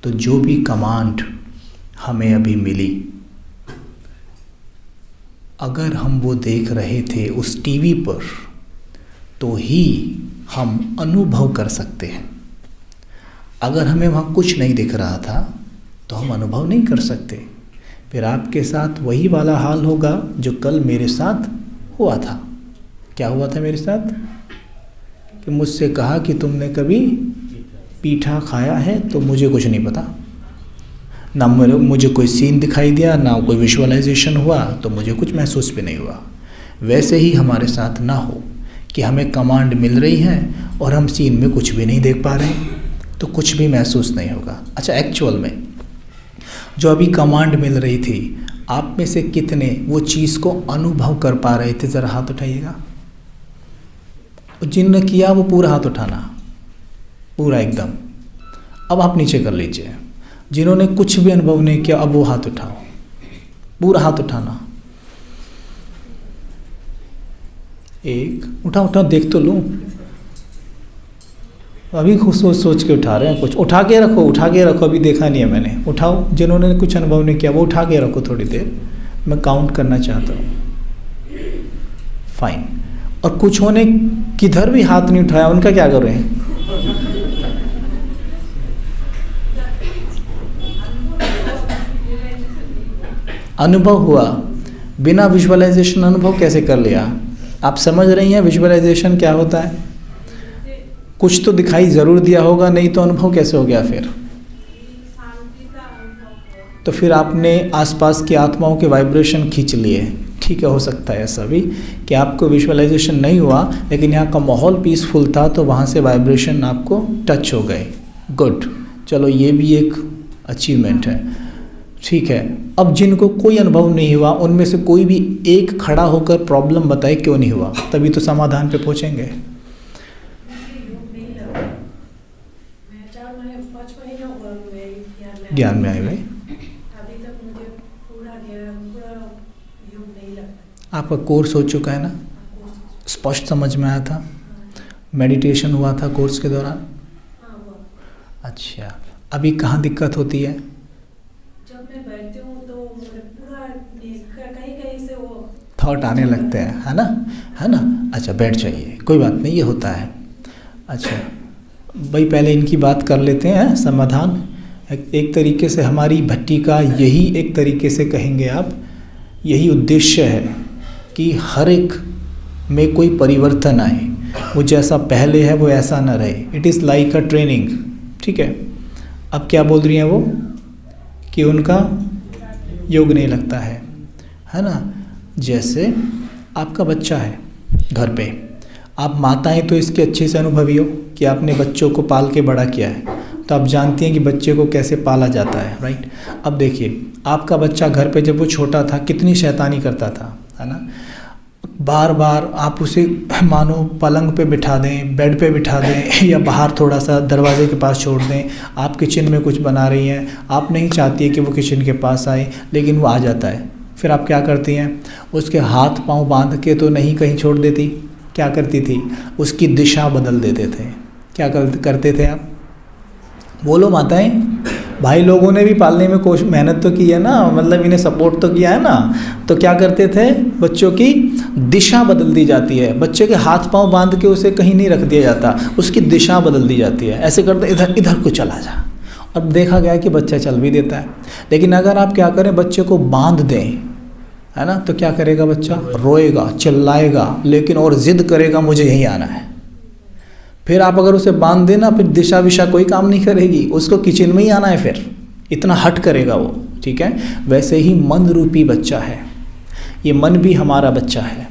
तो जो भी कमांड हमें अभी मिली, अगर हम वो देख रहे थे उस टीवी पर, तो ही हम अनुभव कर सकते हैं। अगर हमें वहाँ कुछ नहीं दिख रहा था तो हम अनुभव नहीं कर सकते। फिर आपके साथ वही वाला हाल होगा जो कल मेरे साथ हुआ था। क्या हुआ था मेरे साथ? कि मुझसे कहा कि तुमने कभी पीठा खाया है? तो मुझे कुछ नहीं पता, ना मुझे कोई सीन दिखाई दिया, ना कोई विजुअलाइजेशन हुआ, तो मुझे कुछ महसूस भी नहीं हुआ। वैसे ही हमारे साथ ना हो कि हमें कमांड मिल रही है और हम सीन में कुछ भी नहीं देख पा रहे हैं, तो कुछ भी महसूस नहीं होगा। अच्छा, एक्चुअल में जो अभी कमांड मिल रही थी, आप में से कितने वो चीज़ को अनुभव कर पा रहे थे? ज़रा हाथ उठाइएगा। जिनने किया वो पूरा हाथ उठाना, पूरा एकदम। अब आप नीचे कर लीजिए। जिन्होंने कुछ भी अनुभव नहीं किया, अब वो हाथ उठाओ, पूरा हाथ उठाना। एक उठाओ, देख तो लूँ। अभी खुद सोच के उठा रहे हैं। कुछ उठा के रखो, अभी देखा नहीं है मैंने। उठाओ, जिन्होंने कुछ अनुभव नहीं किया वो उठा के रखो थोड़ी देर, मैं काउंट करना चाहता हूँ। फाइन। और कुछ होने किधर भी हाथ नहीं उठाया, उनका क्या कर रहे हैं? अनुभव हुआ, बिना विजुअलाइजेशन अनुभव कैसे कर लिया? आप समझ रही हैं विजुअलाइजेशन क्या होता है? कुछ तो दिखाई ज़रूर दिया होगा, नहीं तो अनुभव कैसे हो गया फिर? तो फिर आपने आसपास की आत्माओं के वाइब्रेशन खींच लिए। ठीक है, हो सकता है ऐसा भी कि आपको विजुअलाइजेशन नहीं हुआ, लेकिन यहाँ का माहौल पीसफुल था, तो वहाँ से वाइब्रेशन आपको टच हो गए। गुड, चलो ये भी एक अचीवमेंट है। ठीक है, अब जिनको कोई अनुभव नहीं हुआ, उनमें से कोई भी एक खड़ा होकर प्रॉब्लम बताए क्यों नहीं हुआ, तभी तो समाधान पे पहुँचेंगे। ज्ञान में आए हुए अभी तक मुझे पूरा योग नहीं लगता। आपका कोर्स हो चुका है ना? स्पष्ट समझ में आया था? मेडिटेशन हुआ था कोर्स के दौरान? अच्छा, अभी कहाँ दिक्कत होती है? जब मैं बैठती हूँ तो पूरा कहीं से वो थॉट आने लगते हैं, है ना? अच्छा, बैठ जाइए, कोई बात नहीं, ये होता है। अच्छा भाई, पहले इनकी बात कर लेते हैं। समाधान एक तरीके से हमारी भट्टी का यही, एक तरीके से कहेंगे आप, यही उद्देश्य है कि हर एक में कोई परिवर्तन आए। वो जैसा पहले है वो ऐसा ना रहे। It is like a training. ठीक है, अब क्या बोल रही हैं वो? कि उनका योग नहीं लगता है ना? जैसे आपका बच्चा है घर पे, आप माताएं तो इसके अच्छे से अनुभवी हो कि आपने बच्चों को पाल के बड़ा किया है, तो आप जानती हैं कि बच्चे को कैसे पाला जाता है, राइट? अब देखिए, आपका बच्चा घर पे जब वो छोटा था कितनी शैतानी करता था, है ना? बार बार आप उसे मानो पलंग पे बिठा दें, बेड पे बिठा दें, या बाहर थोड़ा सा दरवाजे के पास छोड़ दें। आप किचन में कुछ बना रही हैं, आप नहीं चाहती है कि वो किचन के पास आए, लेकिन वो आ जाता है। फिर आप क्या करती हैं? उसके हाथ पाँव बांध के तो नहीं कहीं छोड़ देती, क्या करती थी? उसकी दिशा बदल देते थे। क्या करते थे आप? बोलो माताएं। भाई लोगों ने भी पालने में कोशिश, मेहनत तो की है ना, मतलब इन्हें सपोर्ट तो किया है ना। तो क्या करते थे? बच्चों की दिशा बदल दी जाती है। बच्चे के हाथ पांव बांध के उसे कहीं नहीं रख दिया जाता, उसकी दिशा बदल दी जाती है। ऐसे करते, इधर इधर को चला जा। अब देखा गया कि बच्चा चल भी देता है। लेकिन अगर आप क्या करें, बच्चे को बांध दें, है ना, तो क्या करेगा बच्चा? रोएगा, चिल्लाएगा, लेकिन और ज़िद करेगा मुझे यहीं आना है। फिर आप अगर उसे बांध देना, फिर दिशा विशा कोई काम नहीं करेगी, उसको किचन में ही आना है, फिर इतना हट करेगा वो। ठीक है, वैसे ही मन रूपी बच्चा है, ये मन भी हमारा बच्चा है।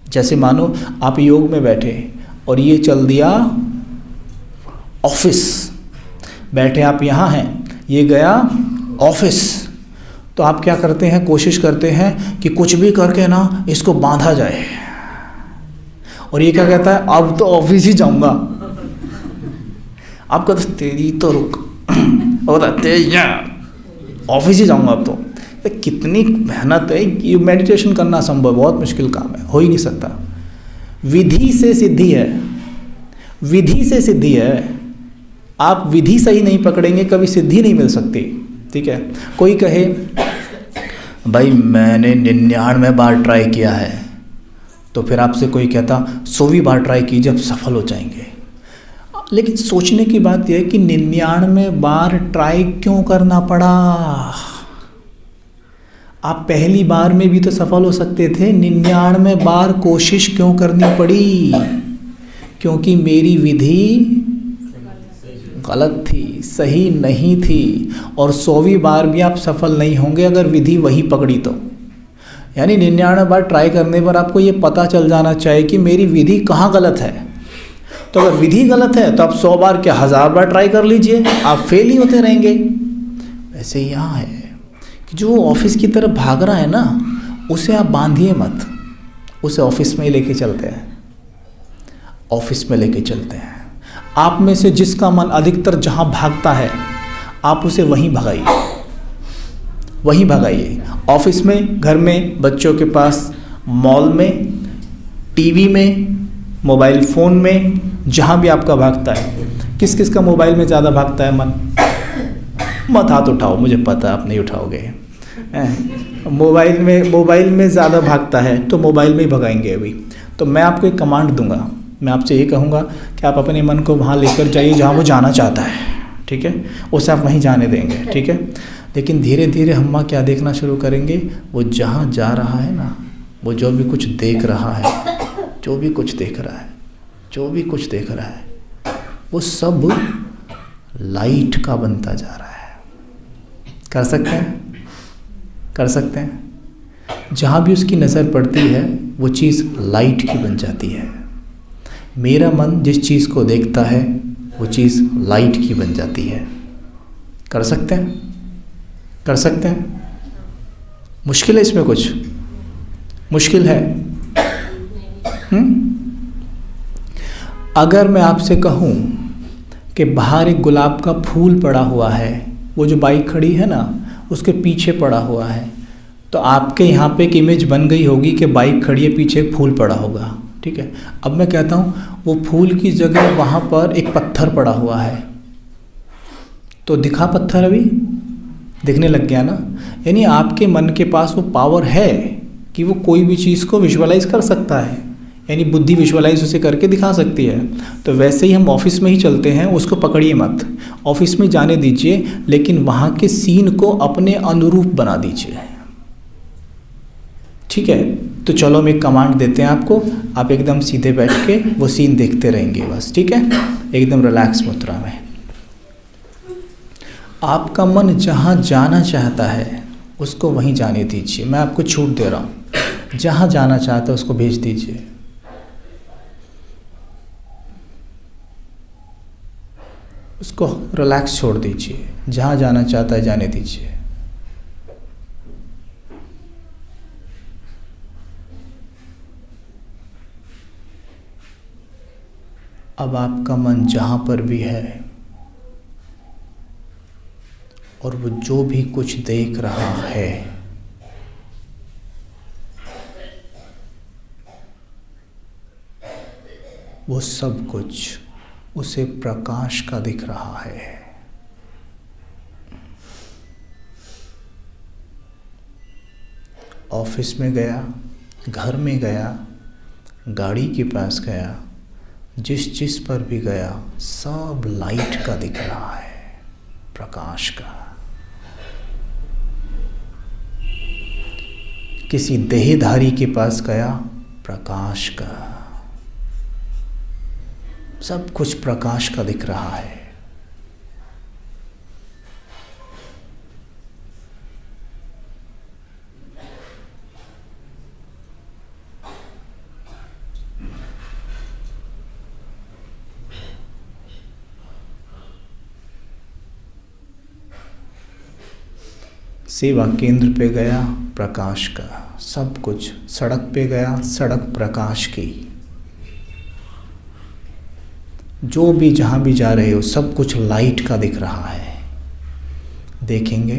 जैसे मानो आप योग में बैठे और ये चल दिया ऑफिस, बैठे आप यहाँ हैं, ये गया ऑफिस, तो आप क्या करते हैं? कोशिश करते हैं कि कुछ भी करके ना इसको बांधा जाए। और ये क्या कहता है? अब तो ऑफिस ही जाऊंगा। आप कहते तेरी तो रुक, ऑफिस ही जाऊंगा अब तो। कितनी मेहनत है, ये मेडिटेशन करना संभव, बहुत मुश्किल काम है, हो ही नहीं सकता। विधि से सिद्धि है, विधि से सिद्धि है। आप विधि सही नहीं पकड़ेंगे कभी सिद्धि नहीं मिल सकती। ठीक है, कोई कहे भाई मैंने 99 बार ट्राई किया है, तो फिर आपसे कोई कहता 100वीं बार ट्राई कीजिए आप सफल हो जाएंगे। लेकिन सोचने की बात यह है कि 99 बार ट्राई क्यों करना पड़ा? आप पहली बार में भी तो सफल हो सकते थे, 99 बार कोशिश क्यों करनी पड़ी? क्योंकि मेरी विधि गलत थी, सही नहीं थी। और 100वीं बार भी आप सफल नहीं होंगे अगर विधि वही पकड़ी तो। यानी 99 बार ट्राई करने पर आपको ये पता चल जाना चाहिए कि मेरी विधि कहाँ गलत है। तो अगर विधि गलत है तो आप 100 बार क्या 1000 बार ट्राई कर लीजिए, आप फेल ही होते रहेंगे। वैसे यहाँ है कि जो ऑफिस की तरफ भाग रहा है ना, उसे आप बांधिए मत, उसे ऑफिस में ही लेके चलते हैं, ऑफिस में लेके चलते हैं। आप में से जिसका मन अधिकतर जहाँ भागता है आप उसे वहीं भगाइए, वहीं भगाइए। ऑफिस में, घर में, बच्चों के पास, मॉल में, टीवी में, मोबाइल फ़ोन में, जहाँ भी आपका भागता है। किस किस का मोबाइल में ज़्यादा भागता है मन? मत हाथ उठाओ, मुझे पता है आप नहीं उठाओगे। मोबाइल में ज़्यादा भागता है तो मोबाइल में ही भगाएंगे अभी। तो मैं आपको एक कमांड दूंगा, मैं आपसे ये कहूँगा कि आप अपने मन को वहाँ लेकर जाइए जहाँ वो जाना चाहता है। ठीक है, उसे आप वहीं जाने देंगे। ठीक है, लेकिन धीरे धीरे हम क्या देखना शुरू करेंगे, वो जहाँ जा रहा है ना, वो जो भी कुछ देख रहा है, जो भी कुछ देख रहा है, जो भी कुछ देख रहा है, वो सब लाइट का बनता जा रहा है। कर सकते हैं, कर सकते हैं। जहाँ भी उसकी नज़र पड़ती है वो चीज़ लाइट की बन जाती है। मेरा मन जिस चीज़ को देखता है वो चीज़ लाइट की बन जाती है। कर सकते हैं, कर सकते हैं। मुश्किल है इसमें, कुछ मुश्किल है? अगर मैं आपसे कहूँ कि बाहर एक गुलाब का फूल पड़ा हुआ है, वो जो बाइक खड़ी है ना उसके पीछे पड़ा हुआ है, तो आपके यहाँ पे एक इमेज बन गई होगी कि बाइक खड़ी है, पीछे एक फूल पड़ा होगा। ठीक है, अब मैं कहता हूँ वो फूल की जगह वहाँ पर एक पत्थर पड़ा हुआ है, तो दिखा पत्थर अभी दिखने लग गया ना। यानी आपके मन के पास वो पावर है कि वो कोई भी चीज़ को विजुअलाइज कर सकता है, यानी बुद्धि विजुअलाइज उसे करके दिखा सकती है। तो वैसे ही हम ऑफिस में ही चलते हैं, उसको पकड़िए मत, ऑफिस में जाने दीजिए, लेकिन वहाँ के सीन को अपने अनुरूप बना दीजिए। ठीक है, तो चलो हम एक कमांड देते हैं आपको, आप एकदम सीधे बैठ के वो सीन देखते रहेंगे बस। ठीक है, एकदम रिलैक्स मुद्रा में। आपका मन जहाँ जाना चाहता है उसको वहीं जाने दीजिए। मैं आपको छूट दे रहा हूँ, जहाँ जाना चाहता है उसको भेज दीजिए। उसको रिलैक्स छोड़ दीजिए, जहाँ जाना चाहता है जाने दीजिए। अब आपका मन जहाँ पर भी है और वो जो भी कुछ देख रहा है, वो सब कुछ उसे प्रकाश का दिख रहा है। ऑफिस में गया, घर में गया, गाड़ी के पास गया, जिस पर भी गया, सब लाइट का दिख रहा है, प्रकाश का। किसी देहधारी के पास गया, प्रकाश का। सब कुछ प्रकाश का दिख रहा है। सेवा केंद्र पे गया, प्रकाश का। सब कुछ, सड़क पे गया, सड़क प्रकाश की। जो भी जहाँ भी जा रहे हो सब कुछ लाइट का दिख रहा है। देखेंगे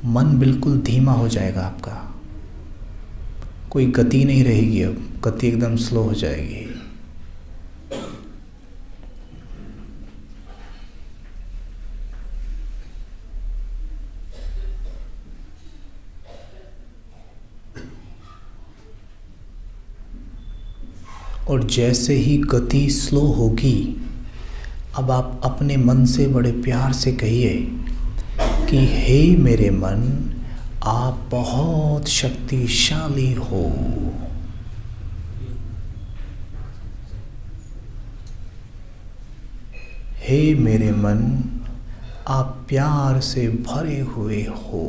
मन बिल्कुल धीमा हो जाएगा आपका, कोई गति नहीं रहेगी, अब गति एकदम स्लो हो जाएगी। और जैसे ही गति स्लो होगी, अब आप अपने मन से बड़े प्यार से कहिए कि हे मेरे मन, आप बहुत शक्तिशाली हो। हे मेरे मन, आप प्यार से भरे हुए हो।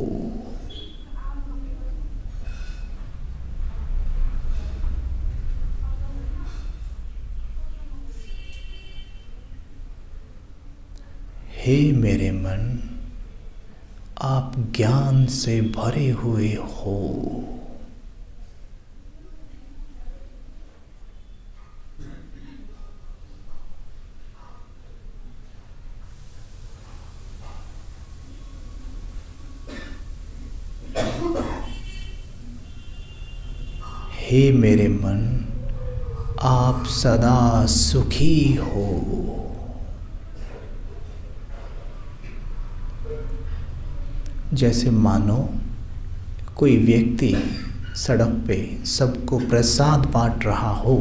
हे मेरे मन, आप ज्ञान से भरे हुए हो। हे मेरे मन, आप सदा सुखी हो। जैसे मानो कोई व्यक्ति सड़क पे सबको प्रसाद बांट रहा हो,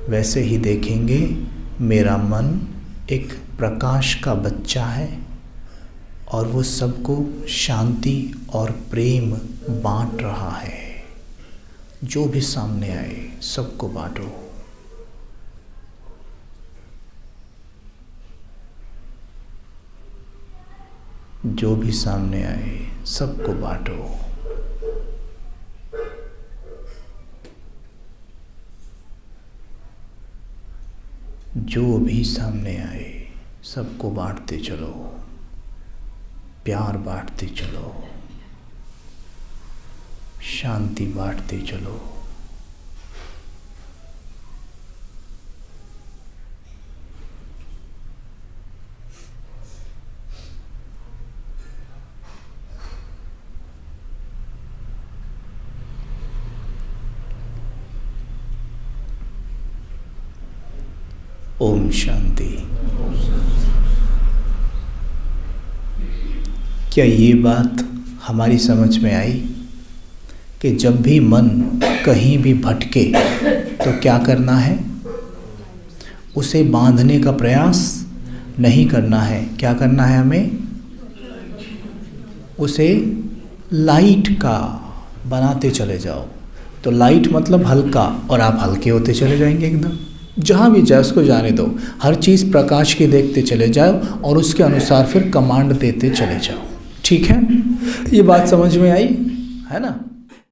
वैसे ही देखेंगे मेरा मन एक प्रकाश का बच्चा है और वो सबको शांति और प्रेम बांट रहा है। जो भी सामने आए सबको बांटो। जो भी सामने आए सबको बांटो। जो भी सामने आए सबको बांटते चलो, प्यार बांटते चलो, शांति बांटते चलो। ओम शांति। क्या ये बात हमारी समझ में आई कि जब भी मन कहीं भी भटके तो क्या करना है? उसे बांधने का प्रयास नहीं करना है। क्या करना है हमें? उसे लाइट का बनाते चले जाओ। तो लाइट मतलब हल्का, और आप हल्के होते चले जाएंगे एकदम। जहाँ भी जाए उसको जाने दो। हर चीज़ प्रकाश के देखते चले जाओ और उसके अनुसार फिर कमांड देते चले जाओ। ठीक है? ये बात समझ में आई है ना?